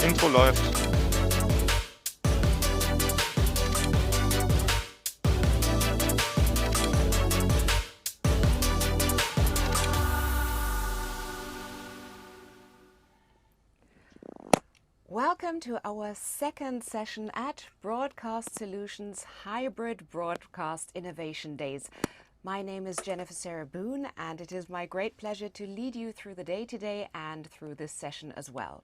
Intro läuft. Welcome to our second session at Broadcast Solutions Hybrid Broadcast Innovation Days. My name is Jennifer Sarah Boone, and it is my great pleasure to lead you through the day today and through this session as well.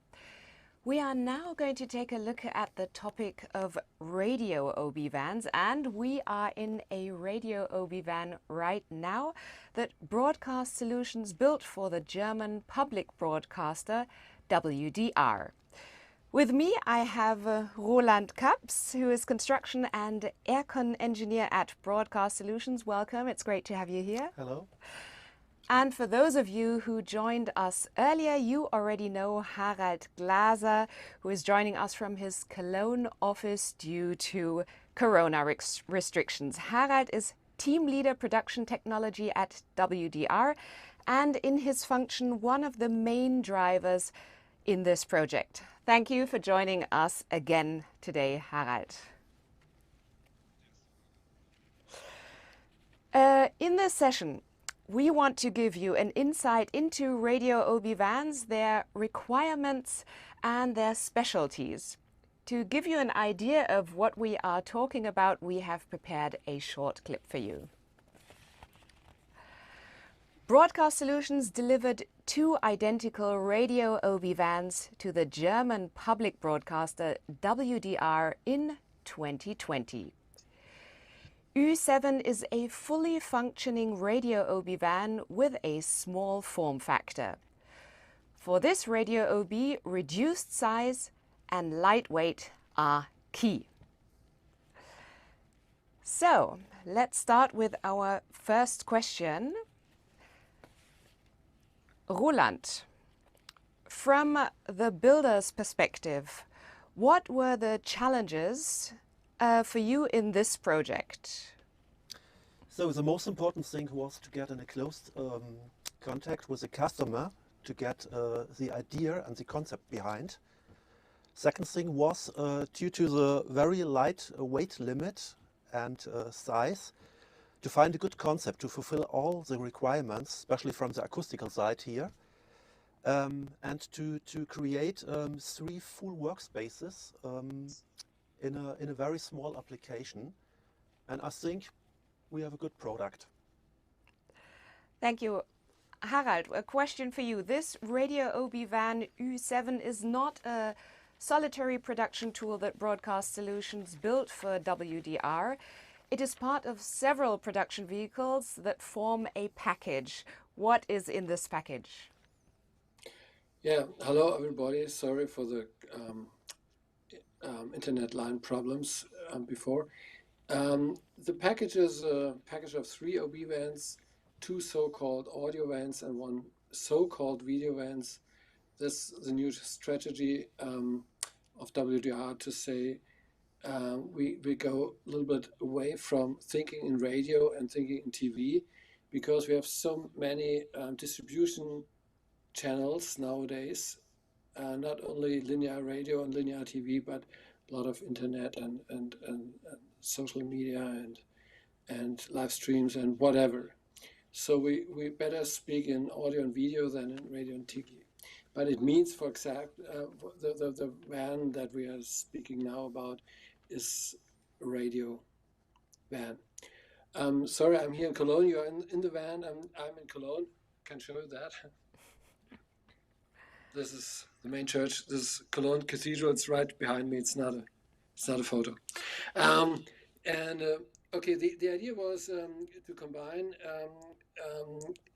We are now going to take a look at the topic of radio OB vans, and we are in a radio OB van right now that Broadcast Solutions built for the German public broadcaster WDR. With me, I have Roland Kaps, who is construction and aircon engineer at Broadcast Solutions. Welcome, it's great to have you here. Hello. And for those of you who joined us earlier, you already know Harald Glaser, who is joining us from his Cologne office due to Corona restrictions. Harald is team leader production technology at WDR, and in his function, one of the main drivers in this project. Thank you for joining us again today, Harald. In this session, we want to give you an insight into radio OB vans, their requirements and their specialties. To give you an idea of what we are talking about, we have prepared a short clip for you. Broadcast Solutions delivered two identical radio OB vans to the German public broadcaster WDR in 2020. U7 is a fully functioning radio OB van with a small form factor. For this radio OB, reduced size and lightweight are key. So, let's start with our first question. Roland, from the builder's perspective, what were the challenges for you in this project? So the most important thing was to get in a close contact with the customer to get the idea and the concept behind. Second thing was due to the very light weight limit and size, to find a good concept to fulfill all the requirements, especially from the acoustical side here, and to create 3 full workspaces in a very small application. And I think we have a good product. Thank you. Harald, a question for you. This radio OB van U7 is not a solitary production tool that Broadcast Solutions built for WDR. It is part of several production vehicles that form a package. What is in this package? Yeah, hello everybody. Sorry for the internet line problems before. The package is a package of 3 OB vans, 2 so-called audio vans and 1 so-called video vans. This is the new strategy of WDR to say we go a little bit away from thinking in radio and thinking in TV, because we have so many distribution channels nowadays, not only linear radio and linear TV, but a lot of internet and social media and live streams and whatever. So we better speak in audio and video than in radio and TV. But it means, for example, the van that we are speaking now about is a radio van. Sorry, I'm here in Cologne. You are in the van. I'm in Cologne. Can show you that. This is the main church. This is Cologne Cathedral. It's right behind me. It's not a photo. Okay, the idea was to combine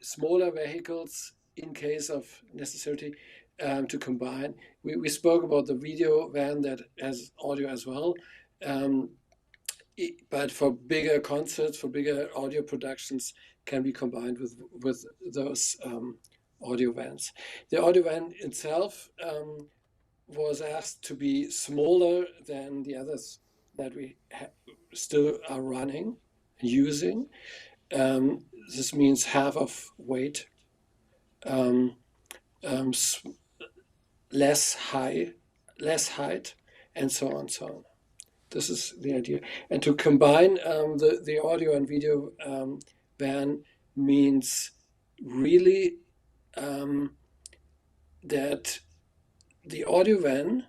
smaller vehicles in case of necessity, to combine. We spoke about the video van that has audio as well, but for bigger concerts, for bigger audio productions, can be combined with those audio vans. The audio van itself was asked to be smaller than the others that we still are running, using. This means half of weight, less high, less height, and so on, so on. This is the idea. And to combine the audio and video van means really that the audio van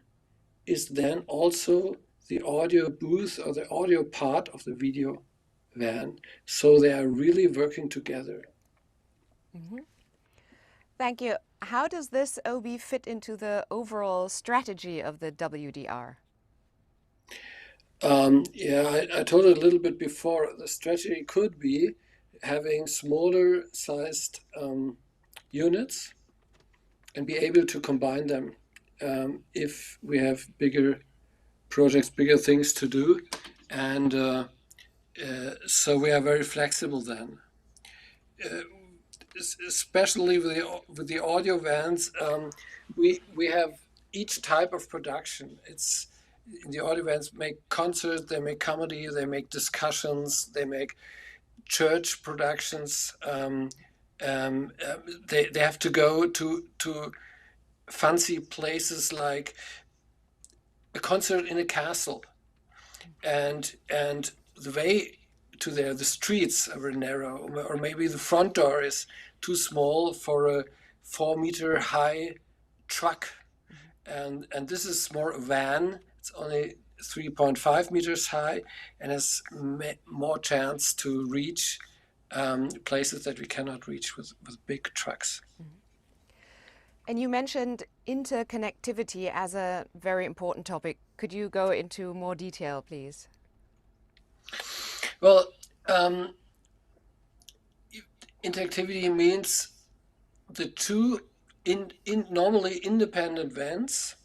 is then also the audio booth or the audio part of the video van. So they are really working together. Mm-hmm. Thank you. How does this OB fit into the overall strategy of the WDR? Yeah, I told it a little bit before. The strategy could be having smaller sized units and be able to combine them if we have bigger projects, bigger things to do. And so we are very flexible then. Especially with the audio vans, we have each type of production. It's the audio vans make concerts, they make comedy, they make discussions, they make church productions. They have to go to fancy places like a concert in a castle, and the way to there, the streets are very narrow, or maybe the front door is too small for a 4-meter high truck, and this is more a van. It's only 3.5 meters high and has more chance to reach places that we cannot reach with big trucks. And you mentioned interconnectivity as a very important topic. Could you go into more detail, please? Well, interactivity means the two normally independent vans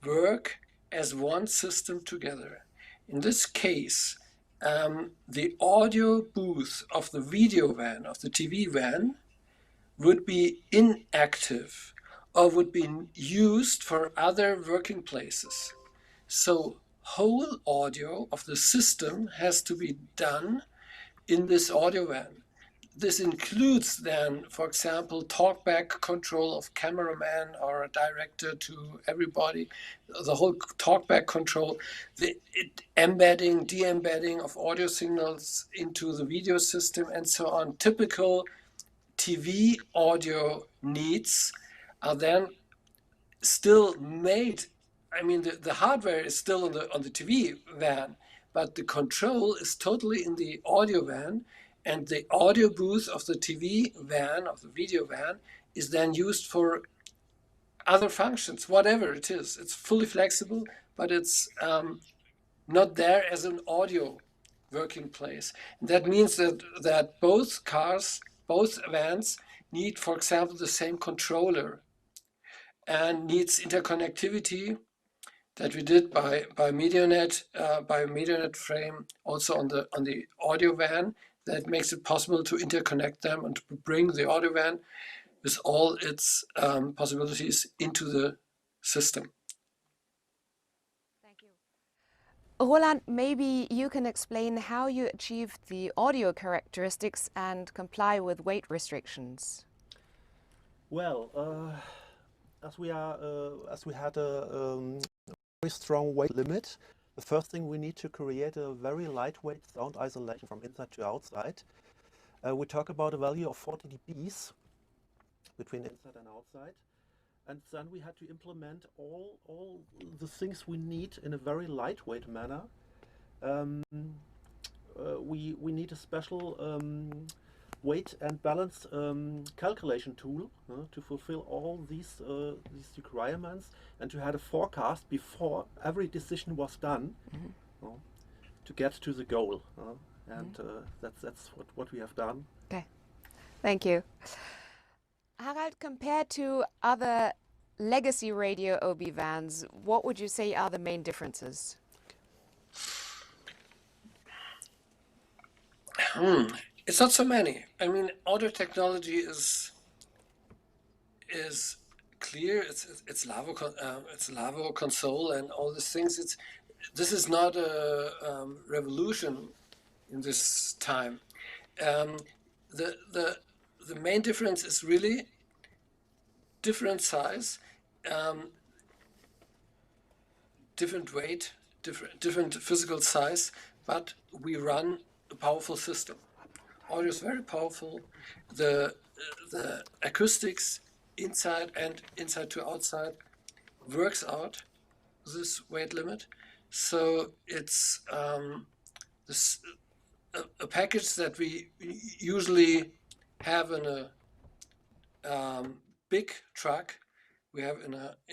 work as one system together. In this case, the audio booth of the video van, of the TV van, would be inactive or would be used for other working places. So whole audio of the system has to be done in this audio van. This includes then, for example, talkback control of cameraman or a director to everybody, the whole talkback control, the embedding, de-embedding of audio signals into the video system, and so on. Typical TV audio needs are then still made. I mean, the hardware is still on the TV van, but the control is totally in the audio van, and the audio booth of the TV van, of the video van, is then used for other functions, whatever it is. It's fully flexible, but it's not there as an audio working place. And that means that both cars, both vans need, for example, the same controller and needs interconnectivity that we did by MediaNet frame also on the audio van. That makes it possible to interconnect them and to bring the audio van with all its possibilities into the system. Thank you. Roland, maybe you can explain how you achieved the audio characteristics and comply with weight restrictions. Well, as we had a very strong weight limit, the first thing we need to create a very lightweight sound isolation from inside to outside. We talk about a value of 40 dBs between inside and outside, and then we had to implement all the things we need in a very lightweight manner. We need a special weight and balance calculation tool to fulfill all these requirements, and to have a forecast before every decision was done to get to the goal. And that's what we have done. Okay, thank you. Harald, compared to other legacy radio OB vans, what would you say are the main differences? It's not so many. I mean, audio technology is clear. It's Lavo console and all these things. This is not a revolution in this time. The main difference is really different size. different weight, different physical size, but we run a powerful system. Audio is very powerful. The acoustics inside and inside to outside works out this weight limit. So it's a package that we usually have in a big truck. We have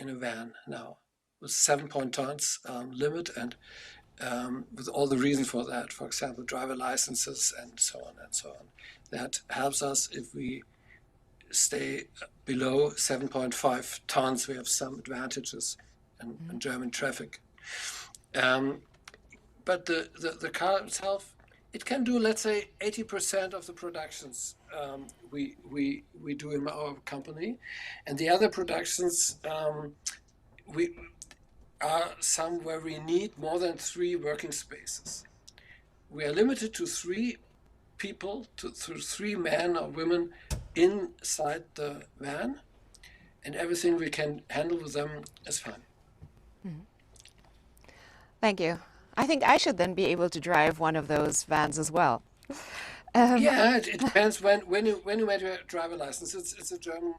in a van now with 7 tons limit, and with all the reasons for that, for example, driver licenses and so on and so on. That helps us if we stay below 7.5 tons. We have some advantages in German traffic. But the car itself, it can do, let's say, 80% of the productions we do in our company, and the other productions we are some where we need more than 3 working spaces. We are limited to 3 people, to 3 men or women inside the van, and everything we can handle with them is fine. Thank you. I think I should then be able to drive one of those vans as well. Yeah, it depends when you get your driver license. It's a German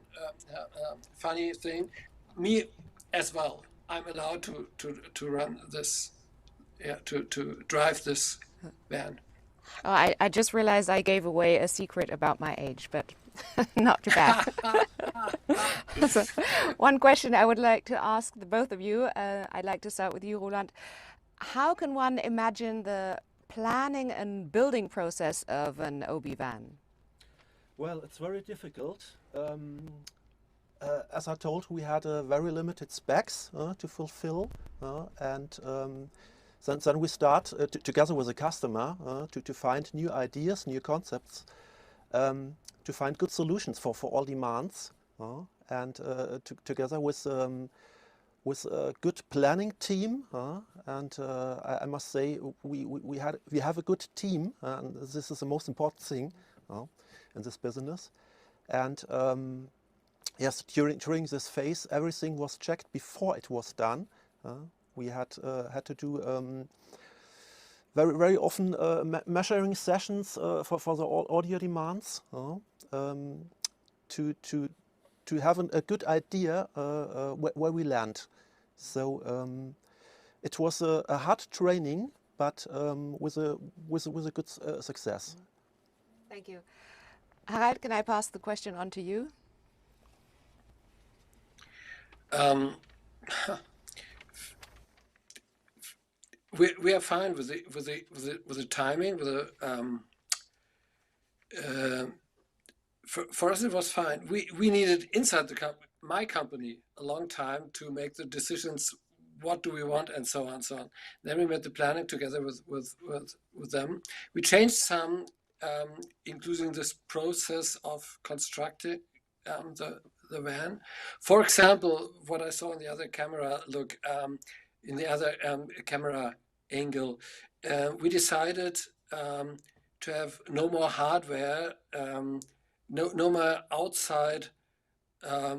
funny thing. Me as well. I'm allowed to run this, to drive this van. Oh, I just realized I gave away a secret about my age, but not too bad. So, one question I would like to ask the both of you, I'd like to start with you, Roland. How can one imagine the planning and building process of an OB van? Well, it's very difficult. As I told, we had very limited specs to fulfill, and then we start together with the customer to find new ideas, new concepts, to find good solutions for all demands, and together with a good planning team, and I must say we have a good team, and this is the most important thing in this business. And yes, during this phase, everything was checked before it was done. We had to do very often measuring sessions for the audio demands, to have a good idea where we land. So it was a hard training, but with a good success. Thank you. Harald, can I pass the question on to you? We are fine with the timing. For us, it was fine. We needed inside my company a long time to make the decisions. What do we want, and so on and so on. Then we made the planning together with them. We changed some, including this process of constructing the van. For example, what I saw in the other camera look, in the other camera angle, we decided to have no more hardware, no more outside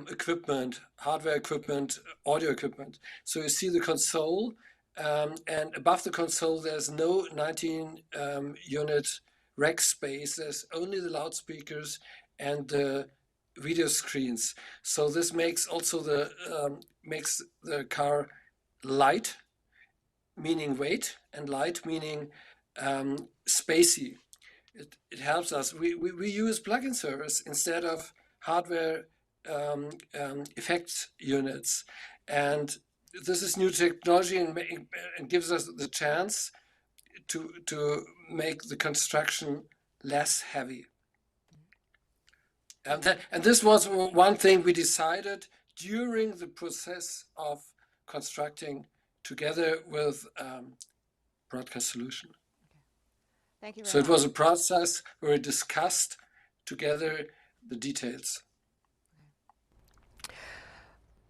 equipment, hardware equipment, audio equipment. So you see the console, and above the console there's no 19 unit rack space. There's only the loudspeakers and the video screens. So this makes also makes the car light, meaning weight, and light meaning spacey. It helps us. We use plug-in service instead of hardware effects units, and this is new technology and gives us the chance to make the construction less heavy. And this was one thing we decided during the process of constructing together with Broadcast Solution. Thank you very So much. it was a process where we discussed together the details.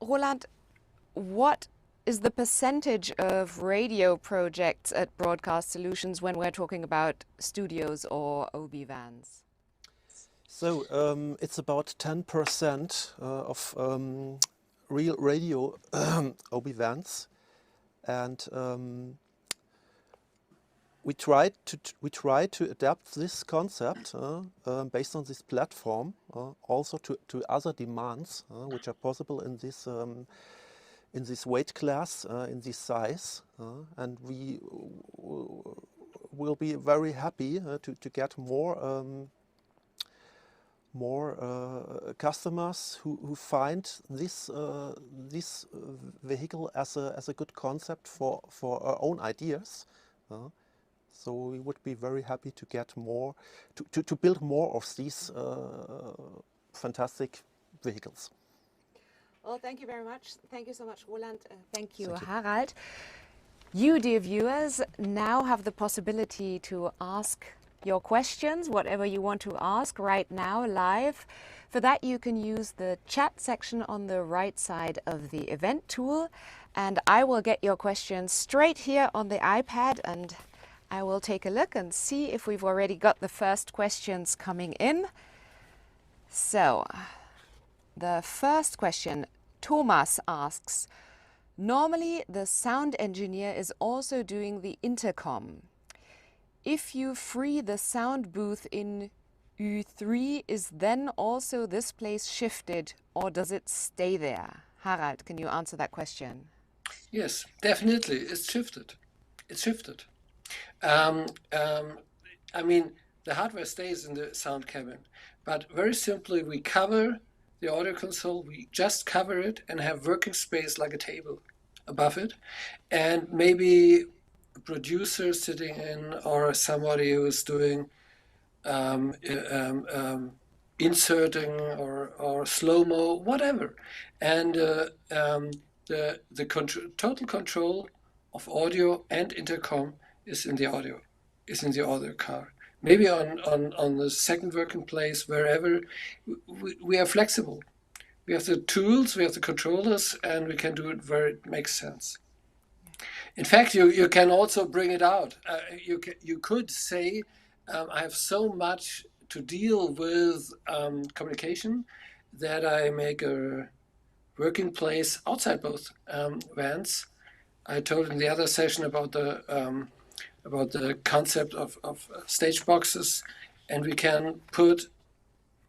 Roland, what is the percentage of radio projects at Broadcast Solutions when we're talking about studios or OB vans? So it's about 10% of real radio OB vans. and we tried to adapt this concept based on this platform also to other demands which are possible in this weight class, in this size, and we will be very happy to get more customers who find this vehicle as a good concept for our own ideas. So we would be very happy to get more, to build more of these fantastic vehicles. Well, thank you very much. Thank you so much, Roland. Thank you, Harald. You, dear viewers, now have the possibility to ask your questions, whatever you want to ask right now, live. For that, you can use the chat section on the right side of the event tool, and I will get your questions straight here on the iPad, and I will take a look and see if we've already got the first questions coming in. So, the first question, Thomas asks, normally the sound engineer is also doing the intercom. If you free the sound booth in U3, is then also this place shifted, or does it stay there? Harald, can you answer that question? Yes, definitely, it's shifted. It's shifted. I mean, the hardware stays in the sound cabin, but very simply, we cover the audio console, we just cover it and have working space like a table above it, and maybe a producer sitting in or somebody who is doing inserting or slow-mo, whatever. And the total control of audio and intercom is in the audio car. Maybe on the second working place, wherever, we are flexible. We have the tools, we have the controllers, and we can do it where it makes sense. In fact, you can also bring it out. You could say, I have so much to deal with communication that I make a working place outside both vans. I told in the other session about the concept of stage boxes, and we can put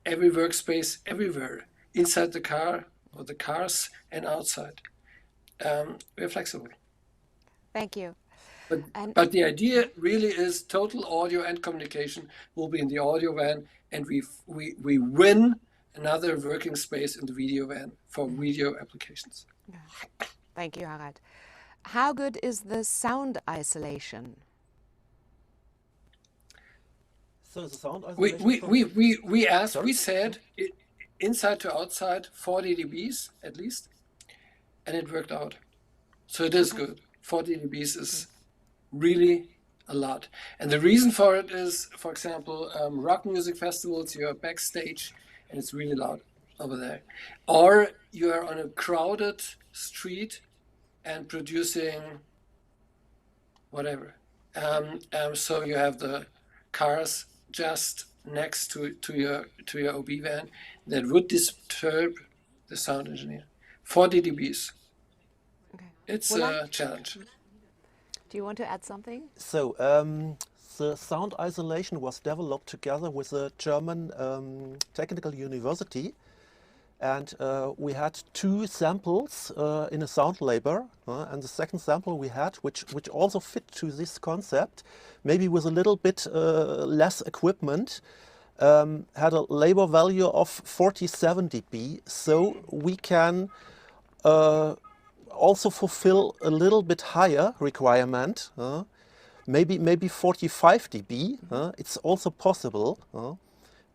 every workspace everywhere, inside the car or the cars and outside. We're flexible. Thank you. But the idea really is total audio and communication will be in the audio van, and we win another working space in the video van for video applications. Thank you, Harald. How good is the sound isolation? So the sound isolation. We said inside to outside 40 dBs at least, and it worked out. So it is good. 40 dBs is really a lot. And the reason for it is, for example, rock music festivals, you are backstage and it's really loud over there. Or you are on a crowded street and producing whatever. So you have the cars just next to your OB van that would disturb the sound engineer. 40 dBs. Okay. It's a challenge. Do you want to add something? So the sound isolation was developed together with a German technical university, and we had 2 samples in a sound labor, and the second sample we had, which also fit to this concept, maybe with a little bit less equipment, had a labor value of 47 dB, so we can also fulfill a little bit higher requirement, maybe 45 dB. It's also possible,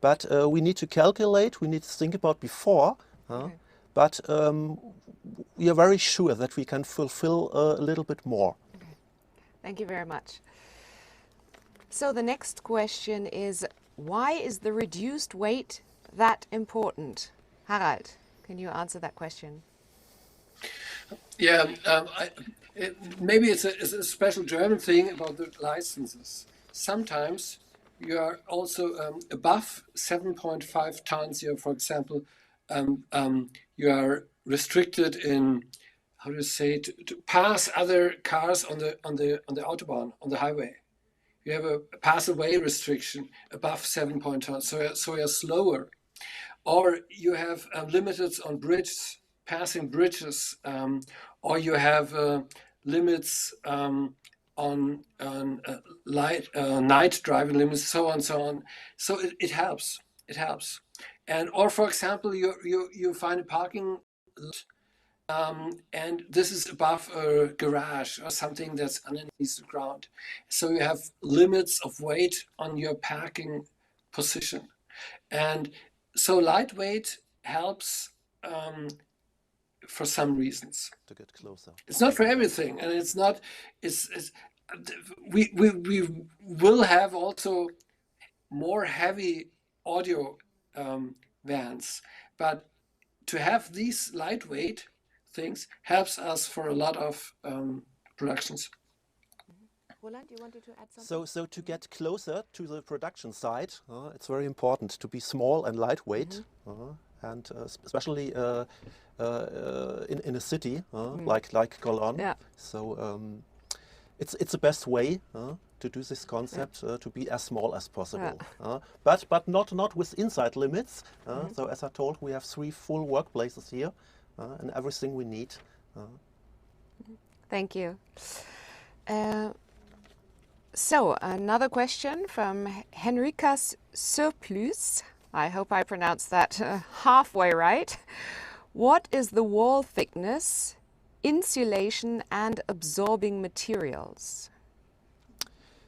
but we need to calculate. We need to think about before. Okay. But we are very sure that we can fulfill a little bit more. Okay. Thank you very much. So the next question is, why is the reduced weight that important? Harald, can you answer that question? Yeah, maybe it's a special German thing about the licenses. Sometimes you are also above 7.5 tons. You, for example, you are restricted in how to say, to pass other cars on the autobahn, on the highway. You have a pass-away restriction above 7 tons, so you're slower. Or you have limits on bridges, passing bridges, or you have limits on night driving limits, so on, so on. So it helps. It helps. And or for example, you find a parking lot, and this is above a garage or something that's underneath the ground. So you have limits of weight on your parking position. And so lightweight helps for some reasons. To get closer. It's not for everything, and it's not. We will have also more heavy audio vans, but to have these lightweight things helps us for a lot of productions. Roland, you wanted to add something? So to get closer to the production site, it's very important to be small and lightweight, and especially in a city like Cologne. Yeah. So it's the best way to do this concept, to be as small as possible. But not with inside limits. So as I told, we have 3 full workplaces here, and everything we need. Thank you. So another question from Henrikas Surplus. I hope I pronounced that halfway right. What is the wall thickness, insulation and absorbing materials?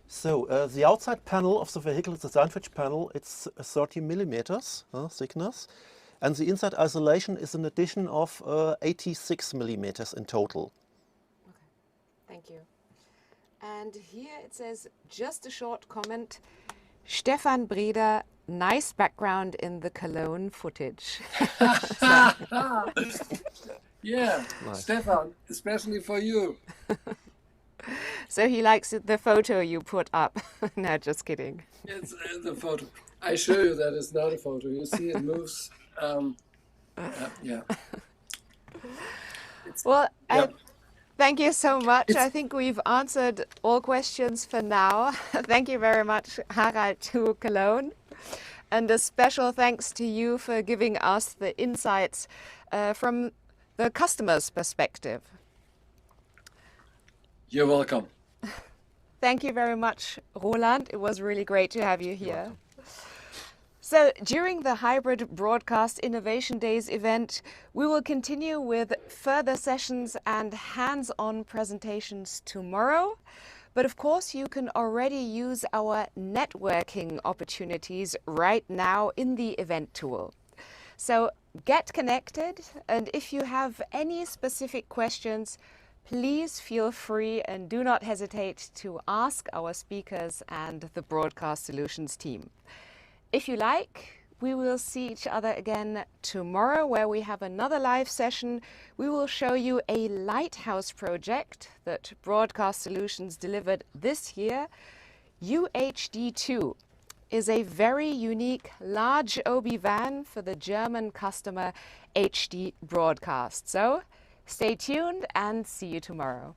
So the outside panel of the vehicle, the sandwich panel, it's 30 millimeters thickness, and the inside isolation is an addition of 86 millimeters in total. Okay, thank you. And here it says, just a short comment, Stefan Breder, nice background in the Cologne footage. Yeah, Nice. Stefan, especially for you. So he likes the photo you put up. No, just kidding. It's the photo. I show you that it's not a photo. You see it moves. Yeah. Well, Yeah. thank you so much. I think we've answered all questions for now. Thank you very much, Harald, to Cologne. And a special thanks to you for giving us the insights from the customer's perspective. You're welcome. Thank you very much, Roland. It was really great to have you here. So during the Hybrid Broadcast Innovation Days event, we will continue with further sessions and hands-on presentations tomorrow. But of course, you can already use our networking opportunities right now in the event tool. So get connected, and if you have any specific questions, please feel free and do not hesitate to ask our speakers and the Broadcast Solutions team. If you like, we will see each other again tomorrow, where we have another live session. We will show you a lighthouse project that Broadcast Solutions delivered this year. UHD2 is a very unique large OB van for the German customer HD Broadcast. So stay tuned and see you tomorrow.